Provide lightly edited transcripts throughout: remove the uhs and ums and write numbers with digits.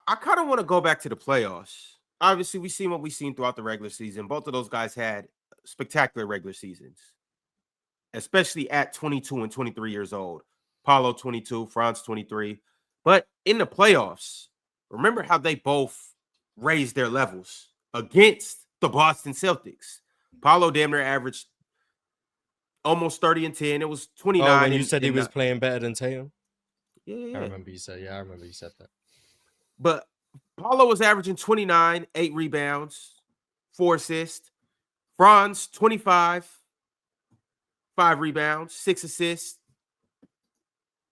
I kind of want to go back to the playoffs. Obviously, we've seen what we've seen throughout the regular season. Both of those guys had spectacular regular seasons, especially at 22 and 23 years old. Paolo 22, Franz 23. But in the playoffs, remember how they both raised their levels against the Boston Celtics. Paolo damn near averaged almost 30 and 10. It was 29. Oh, when you said he was playing better than Tatum? Yeah. I remember you said that. But Paolo was averaging 29, 8 rebounds, 4 assists. Franz, 25, 5 rebounds, 6 assists.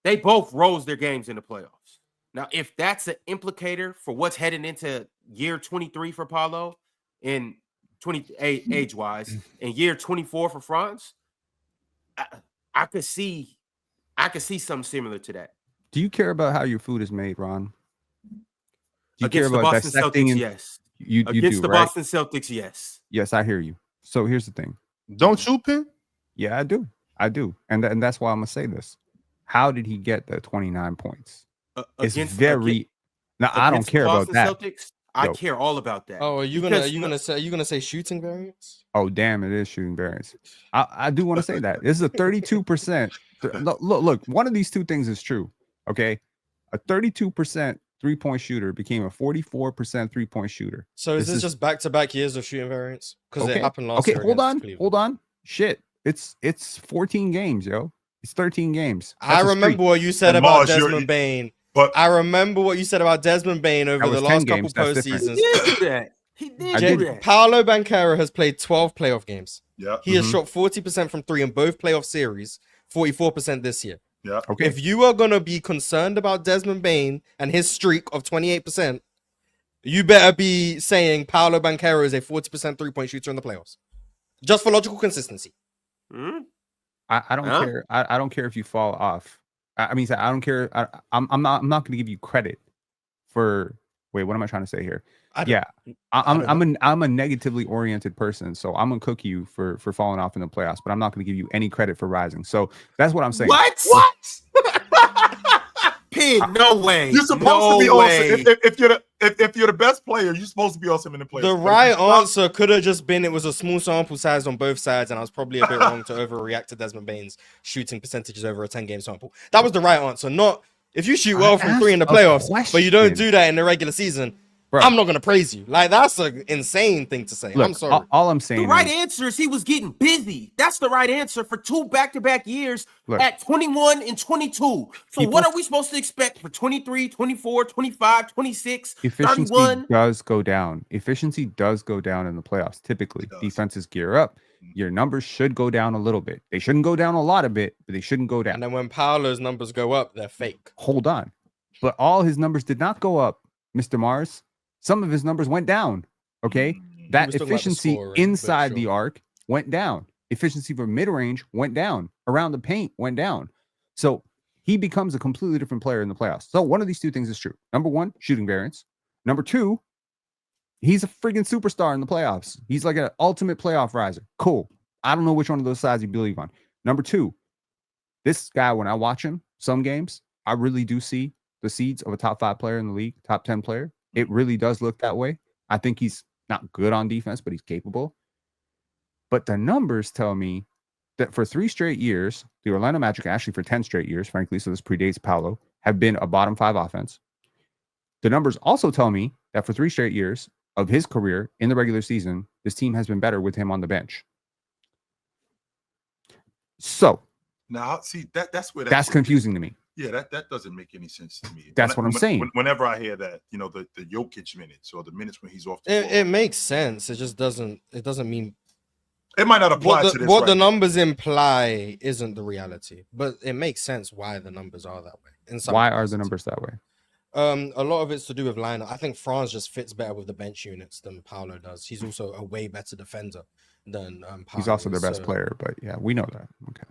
They both rose their games in the playoffs. Now, if that's an implicator for what's heading into year 23 for Paolo and 28 age-wise, and year 24 for Franz, I could see something similar to that. Do you care about how your food is made, Ron? Do you against care about the Boston Celtics? Yes. You against do, the right? Boston Celtics, yes. Yes, I hear you. So here's the thing. Don't you, Pin? Yeah, I do. And that's why I'm going to say this. How did he get the 29 points? It's very... Now, I don't care about that. Celtics, I care all about that. Oh, are you gonna say shooting variance? Oh, damn, it is shooting variance. I do want to say that. This is a 32%. Look, one of these two things is true. Okay. A 32% three-point shooter became a 44% three-point shooter. So is this just back-to-back years of shooting variance? Because it happened last year. Okay, hold on. Shit. It's 14 games, yo. It's 13 games. I remember what you said about Desmond Bain. But I remember what you said about Desmond Bain over the last couple postseasons. He did do that. He did do that. Paolo Banchero has played 12 playoff games. Yeah. He has shot 40% from 3 in both playoff series, 44% this year. Yeah. Okay. If you are going to be concerned about Desmond Bain and his streak of 28%, you better be saying Paolo Banchero is a 40% three-point shooter in the playoffs. Just for logical consistency. Hmm? I don't care. I don't care if you fall off. I mean, I don't care. I'm not going to give you credit for. Wait, what am I trying to say here? I'm a negatively oriented person, so I'm gonna cook you for falling off in the playoffs, but I'm not going to give you any credit for rising. So that's what I'm saying. What? Pin, no way. You're supposed to be awesome. If you're the best player, you're supposed to be awesome in the playoffs. The right answer could have just been it was a small sample size on both sides, and I was probably a bit wrong to overreact to Desmond Bain's shooting percentages over a 10-game sample. That was the right answer. Not if you shoot well from 3 in the playoffs, but you don't do that in the regular season. Bro, I'm not going to praise you. Like, that's an insane thing to say. Look, I'm sorry. All I'm saying the right answer is he was getting busy. That's the right answer for 2 back-to-back years at 21 and 22. So what are we supposed to expect for 23, 24, 25, 26, efficiency 31? does go down. Efficiency does go down in the playoffs. Typically, defenses gear up. Your numbers should go down a little bit. They shouldn't go down a lot of bit, but they shouldn't go down. And then when Paolo's numbers go up, they're fake. Hold on. But all his numbers did not go up, Mr. Mars. Some of his numbers went down. Okay. That efficiency inside the arc went down. Efficiency for mid-range went down. Around the paint went down. So he becomes a completely different player in the playoffs. So one of these two things is true. Number one, shooting variance. Number two, he's a freaking superstar in the playoffs. He's like an ultimate playoff riser. Cool. I don't know which one of those sides you believe on. Number two, this guy, when I watch him, some games, I really do see the seeds of a top 5 player in the league, top 10 player. It really does look that way. I think he's not good on defense, but he's capable. But the numbers tell me that for 3 straight years, the Orlando Magic, actually for 10 straight years, frankly, so this predates Paolo, have been a bottom 5 offense. The numbers also tell me that for 3 straight years of his career in the regular season, this team has been better with him on the bench. So now, see, that's where that's confusing to me. Yeah, that doesn't make any sense to me. That's what I'm saying. Whenever I hear that, you know, the Jokic minutes or the minutes when he's off the floor. It makes sense. It just doesn't. It doesn't mean. It might not apply to this. What the numbers imply isn't the reality, but it makes sense why the numbers are that way. Why are the numbers that way? A lot of it's to do with lineup. I think Franz just fits better with the bench units than Paolo does. He's also a way better defender than Paolo. He's also their best player, but yeah, we know that. Okay.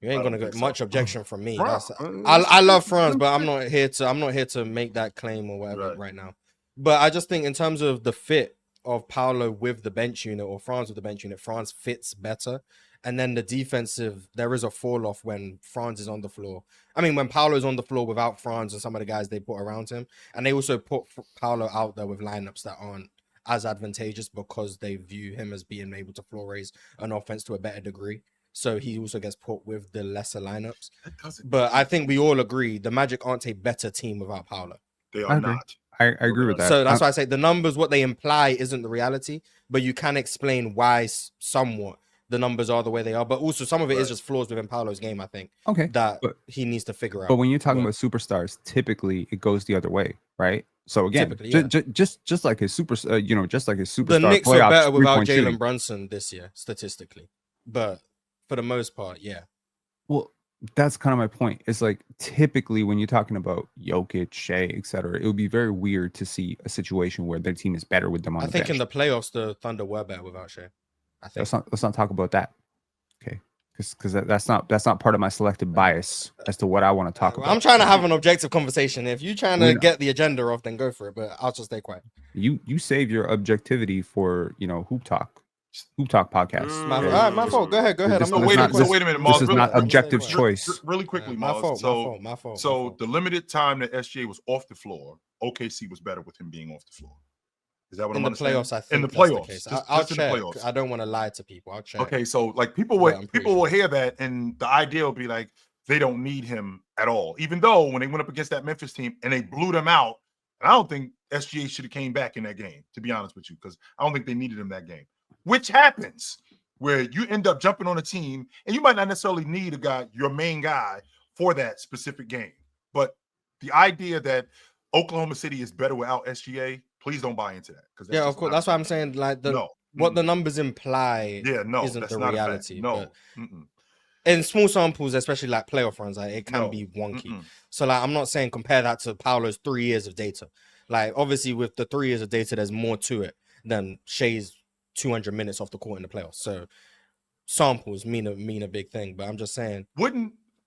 You ain't gonna get much objection from me. I love Franz, but I'm not here to make that claim or whatever right now. But I just think in terms of the fit of Paolo with the bench unit or Franz with the bench unit, Franz fits better. And then the defensive, there is a fall off when Franz is on the floor. I mean, when Paolo's on the floor without Franz and some of the guys they put around him. And they also put Paolo out there with lineups that aren't as advantageous because they view him as being able to floor raise an offense to a better degree. So he also gets put with the lesser lineups. But I think we all agree the Magic aren't a better team without Paolo. They are not. I agree with that. So that's why I say the numbers, what they imply isn't the reality, but you can explain why somewhat the numbers are the way they are. But also some of it is just flaws within Paolo's game, I think. Okay. That he needs to figure out. But when you're talking about superstars, typically it goes the other way, right? So again, just like his superstar, just like his superstar. The Knicks are better without Jalen shooting. Brunson this year, statistically. But for the most part, yeah. Well, that's kind of my point. It's like typically when you're talking about Jokic, Shea, etc., it would be very weird to see a situation where their team is better with them on the bench. I think in the playoffs, the Thunder were better without Shea. I think. Let's not talk about that, okay? Because that's not part of my selective bias as to what I want to talk about. I'm trying to have an objective conversation. If you're trying to get the agenda off, then go for it. But I'll just stay quiet. You save your objectivity for Hoop Talk podcast. My fault. Go ahead. So wait a minute, Mars. This is not objective choice. Really quickly, Mars. My fault. So the limited time that SGA was off the floor, OKC was better with him being off the floor. Is that what I'm understanding? Playoffs, I think in the playoffs. I'll check. I don't want to lie to people. I'll check. Okay, so like people will hear that, and the idea will be like they don't need him at all. Even though when they went up against that Memphis team and they blew them out, and I don't think SGA should have came back in that game, to be honest with you, because I don't think they needed him that game. Which happens where you end up jumping on a team, and you might not necessarily need your main guy for that specific game. But the idea that Oklahoma City is better without SGA, please don't buy into that. Yeah, of course. That's why I'm saying like what the numbers imply isn't the reality. No. In small samples, especially like playoff runs, like, it can be wonky. So like I'm not saying compare that to Paolo's 3 years of data. Like obviously with the 3 years of data, there's more to it than Shea's 200 minutes off the court in the playoffs. So samples mean a big thing. But I'm just saying,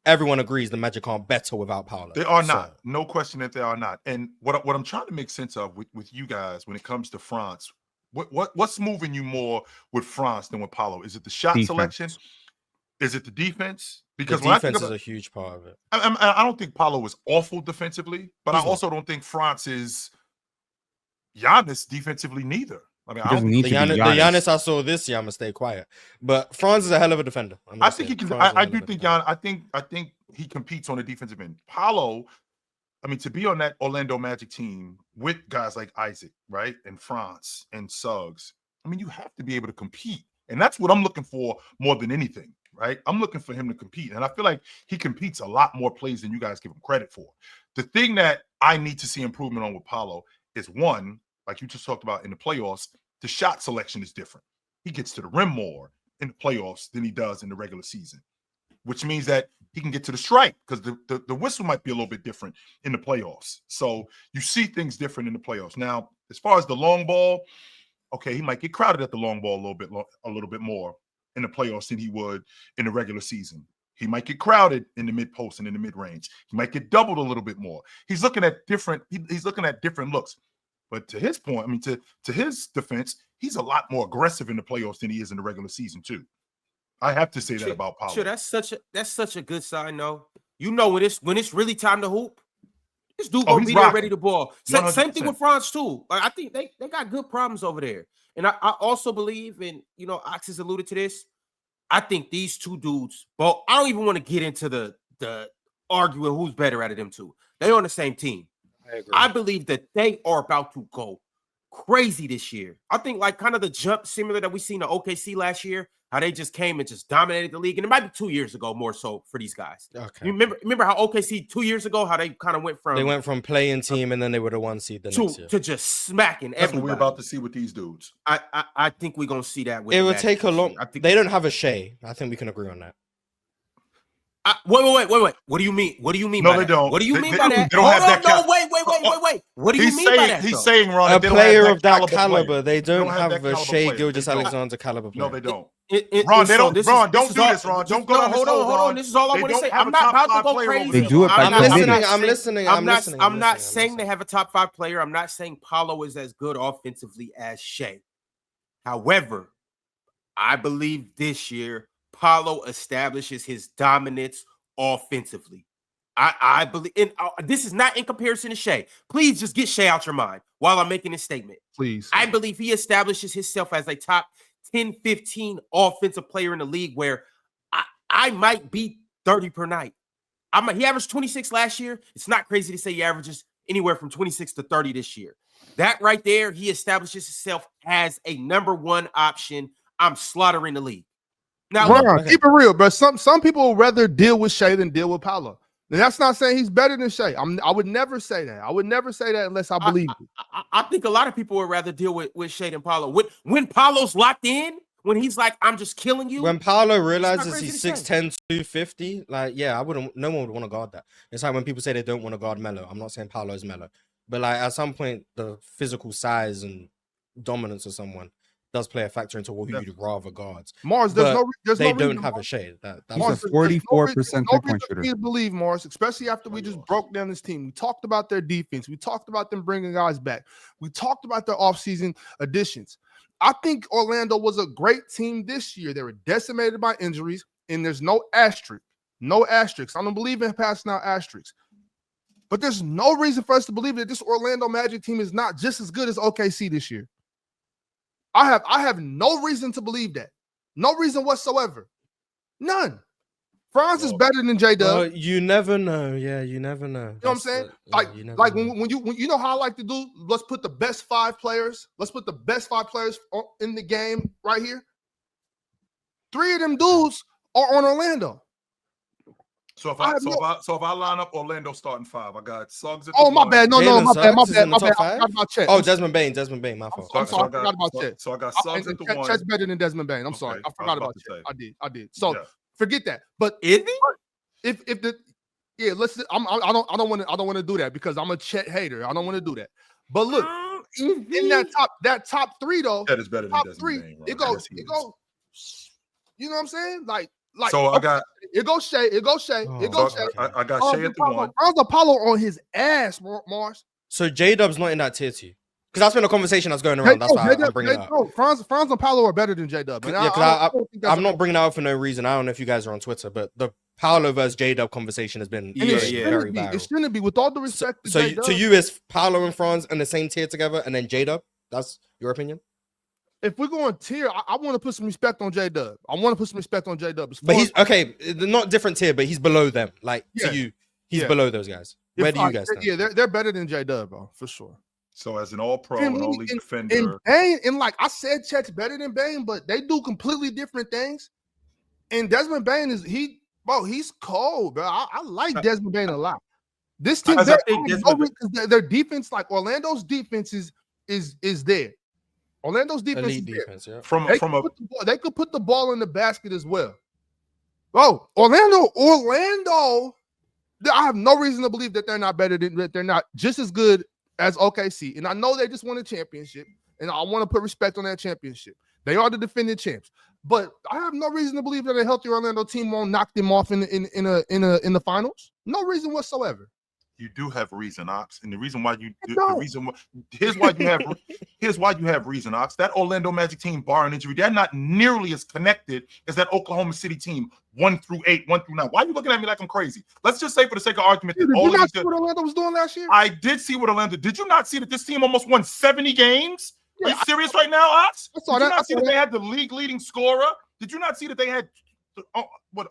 everyone agrees the Magic aren't better without Paolo. They are not. No question that they are not. And what I'm trying to make sense of with you guys when it comes to Franz, what's moving you more with Franz than with Paolo? Is it the shot selection? Is it the defense? Because the defense is a huge part of it. I don't think Paolo is awful defensively, but I also don't think Franz is Giannis defensively neither. I mean, the Giannis I saw this year, I'm gonna stay quiet. But Franz is a hell of a defender. I think he can. I do think Giannis. I think he competes on the defensive end. Paolo, I mean, to be on that Orlando Magic team with guys like Isaac, right, and Franz and Suggs, I mean, you have to be able to compete, and that's what I'm looking for more than anything, right? I'm looking for him to compete, and I feel like he competes a lot more plays than you guys give him credit for. The thing that I need to see improvement on with Paolo is one, like you just talked about in the playoffs, the shot selection is different. He gets to the rim more in the playoffs than he does in the regular season, which means that he can get to the stripe because the whistle might be a little bit different in the playoffs. So you see things different in the playoffs. Now, as far as the long ball, okay, he might get crowded at the long ball a little bit more in the playoffs than he would in the regular season. He might get crowded in the mid post and in the mid range. He might get doubled a little bit more. He's looking at different. He's looking at different looks. But to his point, I mean, to his defense, he's a lot more aggressive in the playoffs than he is in the regular season too. I have to say that about Paolo. Sure, that's such a good sign, though. You know when it's really time to hoop, this dude gonna be there ready to ball. Same thing with Franz too. Like, I think they got good problems over there. And I also believe, and Ox has alluded to this. I think these two dudes, well, I don't even want to get into the arguing who's better out of them two. They're on the same team. I believe that they are about to go crazy this year. I think like kind of the jump similar that we seen to OKC last year, how they just came and just dominated the league. And it might be 2 years ago more so for these guys. Okay. You remember how OKC 2 years ago, how they kind of went from playing team and then they were the 1 seed the next year to just smacking everybody. That's what we're about to see with these dudes. I think we're gonna see that. With it would take a long. They don't have a Shea. I think we can agree on that. Wait. What do you mean? What do you mean by that? No, they don't. What do you mean by that? They don't have that caliber. Wait. What do you mean by that? He's saying, Ron, a player of that caliber, they don't have a Shea Gilgeous-Alexander caliber player. No, they don't. Ron, they don't. Ron, don't do this, Ron. Don't go down this road, hold on. This is all I want to say. I'm not about to go crazy. They do it by I'm listening. I'm not saying they have a top 5 player. I'm not saying Paolo is as good offensively as Shea. However, I believe this year Paolo establishes his dominance offensively. I believe, and this is not in comparison to Shea. Please just get Shea out your mind while I'm making this statement. Please. I believe he establishes himself as a top 10, 15 offensive player in the league where I might beat 30 per night. He averaged 26 last year. It's not crazy to say he averages anywhere from 26 to 30 this year. That right there, he establishes himself as a number one option. I'm slaughtering the league. Now, Ron, keep it real, bro. Some people would rather deal with Shea than deal with Paolo. And that's not saying he's better than Shea. I would never say that. I would never say that unless I believe it. I think a lot of people would rather deal with Shea than Paolo. When Paolo's locked in, when he's like, I'm just killing you. When Paolo realizes he's 6'10", 250, like, yeah, no one would want to guard that. It's like when people say they don't want to guard Melo. I'm not saying Paolo's Melo. But like at some point, the physical size and dominance of someone does play a factor into what you'd rather guards. Mars, they no don't reason, have a shade. He's a 44% three-point shooter. I believe, Mars, especially after we just broke down this team. We talked about their defense. We talked about them bringing guys back. We talked about their offseason additions. I think Orlando was a great team this year. They were decimated by injuries, and there's no asterisk. No asterisks. I don't believe in passing out asterisks. But there's no reason for us to believe that this Orlando Magic team is not just as good as OKC this year. I have no reason to believe that. No reason whatsoever. None. Franz is better than J-Dub. Well, you never know. Yeah, you never know. You know what I'm saying? When you know how I like to do, let's put the best five players. Let's put the best five players in the game right here. 3 of them dudes are on Orlando. So if I line up Orlando starting 5, I got Suggs at my bad. My bad. I forgot about Chet. Oh, Desmond Bain, my fault. I'm sorry, I forgot about Chet. So I got Suggs at the 1. Chet's better than Desmond Bain. I'm sorry. I forgot about Chet. I did. So forget that. But is he? If the let's I don't want to do that because I'm a Chet hater. I don't want to do that. But look, in that top 3 though, that is better than Desmond Bain. Right? It goes. You know what I'm saying? Like so I got it goes Shea. I got Shea at the 1. Franz Apollo on his ass, Mars. So J-Dub's not in that tier 2. Because that's been a conversation that's going around. That's why I'm bringing it up. No, Franz and Paolo are better than J-Dub. I'm not bringing that up for no reason. I don't know if you guys are on Twitter, but the Paolo versus J-Dub conversation has been very viral. It shouldn't be, with all the respect to J-Dub. So to you, is Paolo and Franz in the same tier together, and then J-Dub? That's your opinion? If we're going tier, I want to put some respect on J-Dub. But he's okay. Not different tier, but he's below them. Like to you, he's below those guys. Where do you guys stand? Yeah, they're better than J-Dub, bro, for sure. So as an all-pro and all-league defender, and like I said, Chet's better than Bain, but they do completely different things. And Desmond Bain he's cold, bro. I like Desmond Bain a lot. This team, their defense, like Orlando's defense, is there. Orlando's defense is there. Yeah. They could put the ball in the basket as well. Bro, Orlando. I have no reason to believe that they're not better than that. They're not just as good as OKC. And I know they just won a championship, and I want to put respect on that championship. They are the defending champs, but I have no reason to believe that a healthy Orlando team won't knock them off in the finals. No reason whatsoever. You do have reason, Ox, and the reason why here's why you have reason, Ox. That Orlando Magic team, barring injury, they're not nearly as connected as that Oklahoma City team, 1 through 8, 1 through 9. Why are you looking at me like I'm crazy? Let's just say, for the sake of argument, did you not see what Orlando was doing last year? I did see what Orlando. Did you not see that this team almost won 70 games? Are you serious right now, Ox? Did you not see that they had the league leading scorer? Did you not see that they had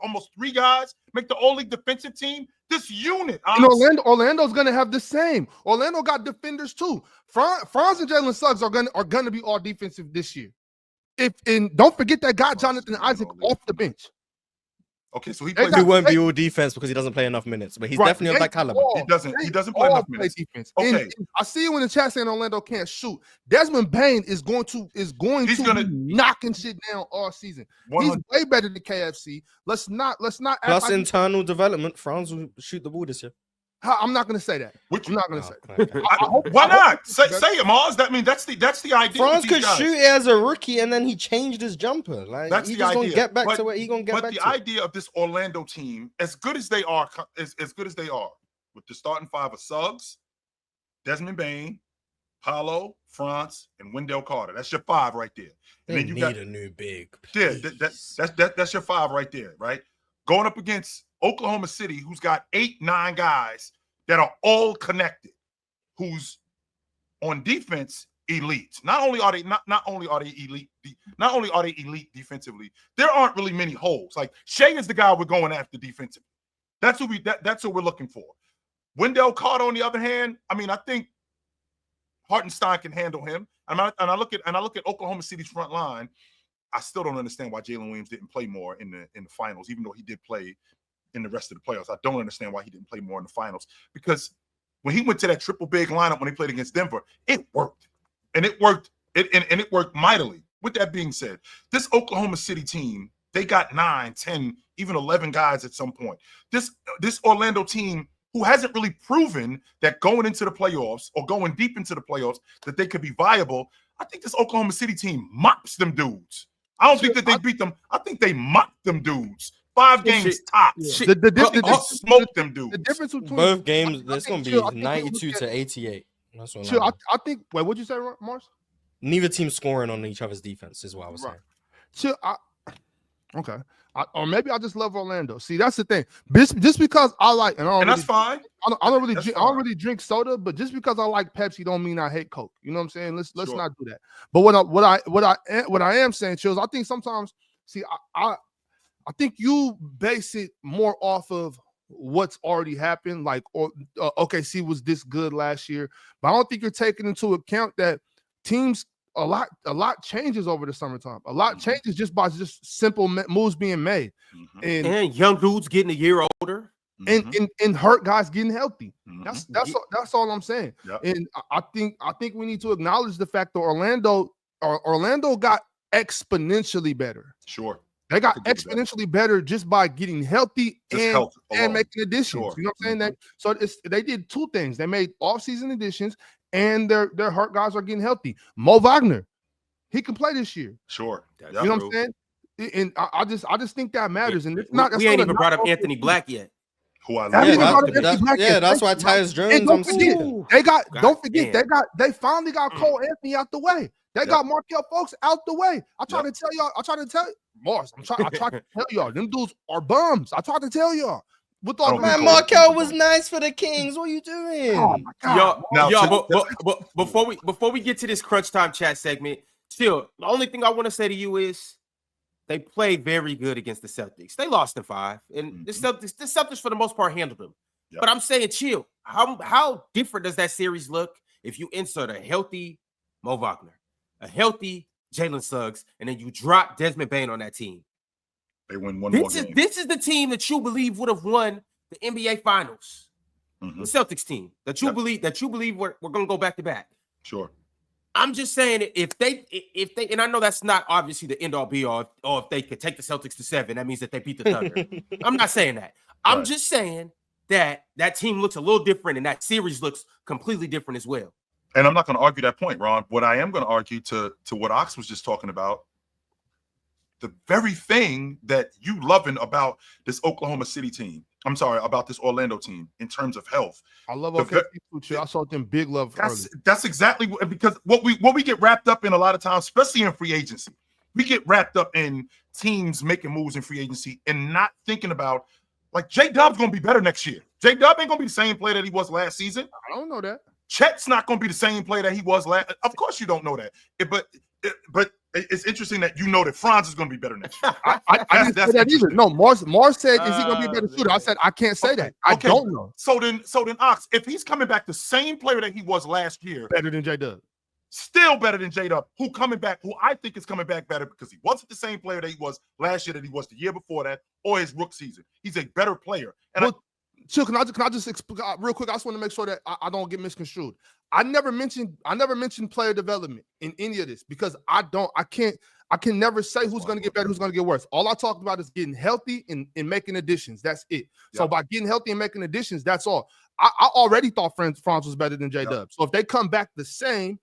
almost 3 guys make the all-league defensive team? This unit, and Orlando's gonna have the same. Orlando got defenders too. Franz and Jalen Suggs are gonna be all defensive this year. And don't forget that guy Jonathan Isaac off the bench. Okay, so he won't be all defense because he doesn't play enough minutes, but he's definitely of that caliber. He doesn't play enough minutes. Defense. Okay, and I see you in the chat saying Orlando can't shoot. Desmond Bain is going to be knocking shit down all season. 100. He's way better than KFC. Let's not. Plus internal development. Franz will shoot the ball this year. I'm not going to say that. I'm not going to say that. Why not? Say it, Mars. That's the idea. Franz could shoot it as a rookie, and then he changed his jumper. Like that's he's the idea. Gonna get back to where he gonna get back. But the idea of this Orlando team, as good as they are, with the starting 5 of Suggs, Desmond Bain, Paolo, Franz, and Wendell Carter. That's your 5 right there. And They then you need got a new big. yeah, that's your 5 right there, right? Going up against Oklahoma City, who's got 8, 9 guys that are all connected, who's on defense elite. Not only are they elite defensively, there aren't really many holes. Like Shea is the guy we're going after defensively. That's what we're looking for. Wendell Carter, on the other hand, I mean, I think Hartenstein can handle him. And I look at Oklahoma City's front line. I still don't understand why Jalen Williams didn't play more in the finals, even though he did play in the rest of the playoffs. I don't understand why he didn't play more in the finals, because when he went to that triple big lineup when he played against Denver, it worked. And it worked. It worked mightily. With that being said, this Oklahoma City team, they got 9, 10, even 11 guys at some point. This Orlando team, who hasn't really proven that going into the playoffs or going deep into the playoffs that they could be viable, I think this Oklahoma City team mops them dudes. I don't think that they beat them. I think they mopped them dudes. 5 games tops. Yeah. The Smoke them dudes. The difference between Both games, there's going to be 92 to 88. That's what I think. Wait, what'd you say, Mars? Neither team scoring on each other's defense is what I was saying. Okay. Or maybe I just love Orlando. See, that's the thing. Just because I like, and that's fine. I don't really drink soda, but just because I like Pepsi don't mean I hate Coke. You know what I'm saying? Let's not do that. But what I am saying, Chills, I think sometimes, see, I think you base it more off of what's already happened. Like, OKC was this good last year, but I don't think you're taking into account that teams. A lot changes over the summertime. A lot changes just by simple moves being made, and young dudes getting a year older, and hurt guys getting healthy. Mm-hmm. That's all I'm saying. Yep. And I think we need to acknowledge the fact that Orlando got exponentially better. Sure, they got exponentially better just by getting healthy and making additions. Sure. You know what I'm saying? So they did 2 things. They made off-season additions. And their hurt guys are getting healthy. Mo Wagner, he can play this year. Sure, you know what I'm saying? And I just think that matters. And it's not. We ain't even brought up Anthony Black yet. Who I love. That's why Tyus Jones. Don't forget they finally got Cole Anthony out the way. They got Markelle Fultz out the way. I tried to tell y'all. I tried to tell y'all. Them dudes are bums. I tried to tell y'all. Man, Markelle was nice for the Kings. What are you doing? Oh my God. But before we get to this crunch time chat segment, still, the only thing I want to say to you is they played very good against the Celtics. They lost in 5, and the Celtics for the most part handled them. Yep. But I'm saying, chill. How different does that series look if you insert a healthy Mo Wagner, a healthy Jalen Suggs, and then you drop Desmond Bane on that team? They win one more game. This is the team that you believe would have won the NBA Finals. The Celtics team that you believe we're going to go back to back. Sure. I'm just saying if they and I know that's not obviously the end all be all, or if they could take the Celtics to 7, that means that they beat the Thunder. I'm not saying that. I'm just saying that team looks a little different and that series looks completely different as well. And I'm not going to argue that point, Ron. What I am going to argue to what Ox was just talking about, the very thing that you loving about this Oklahoma City team. I'm sorry, about this Orlando team in terms of health. I love OKC too. I saw them big love. That's exactly because what we get wrapped up in a lot of times, especially in free agency, we get wrapped up in teams making moves in free agency and not thinking about, like, J-Dub's going to be better next year. J-Dub ain't going to be the same player that he was last season. I don't know that. Chet's not going to be the same player that he was last. Of course you don't know that. But it's interesting that you know that Franz is going to be better next year. I didn't say that either. No, Mars said, is he going to be a better shooter? I said, I can't say that. I don't know. So then, Ox, if he's coming back the same player that he was last year, better than J-Dub. Still better than J-Dub, who I think is coming back better because he wasn't the same player that he was last year that he was the year before that or his rookie season. He's a better player. And Chill, can I just explain real quick? I just want to make sure that I don't get misconstrued. I never mentioned player development in any of this because I can never say who's going to get better, who's going to get worse. All I talked about is getting healthy and making additions. That's it. Yep. So by getting healthy and making additions, that's all. I already thought Franz was better than J-Dub. Yep. So if they come back the same,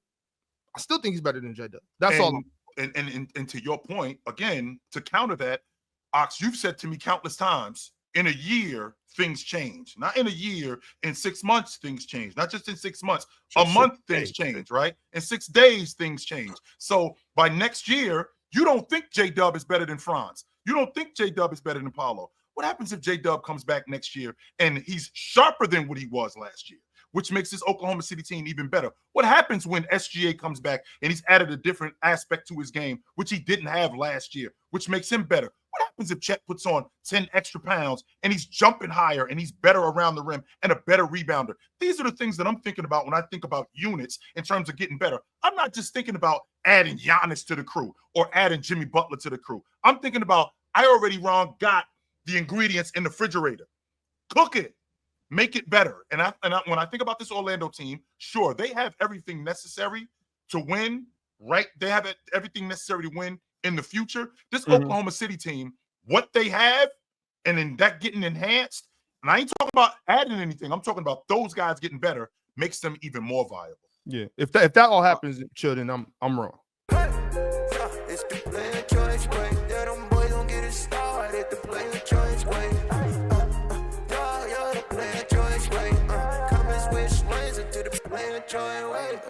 I still think he's better than J-Dub. That's all. And to your point, again, to counter that, Ox, you've said to me countless times, in a year, things change. Not in a year, in 6 months, things change. Not just in 6 months, a month, things change, right? In 6 days, things change. So by next year, you don't think J-Dub is better than Franz. You don't think J-Dub is better than Paolo. What happens if J-Dub comes back next year and he's sharper than what he was last year, which makes this Oklahoma City team even better? What happens when SGA comes back and he's added a different aspect to his game, which he didn't have last year, which makes him better? What happens if Chet puts on 10 extra pounds and he's jumping higher and he's better around the rim and a better rebounder? These are the things that I'm thinking about when I think about units in terms of getting better. I'm not just thinking about adding Giannis to the crew or adding Jimmy Butler to the crew. I'm thinking about I already got the ingredients in the refrigerator. Cook it. Make it better. And when I think about this Orlando team, sure, they have everything necessary to win, right? They have everything necessary to win in the future. This Oklahoma City team, what they have, and then that getting enhanced, and I ain't talking about adding anything. I'm talking about those guys getting better, makes them even more viable. Yeah. If that all happens, chill, then I'm wrong. It's the player choice way. Yeah, them boys don't get it started. The player choice way. Yeah, the player choice way. Come and switch lanes into the player choice way.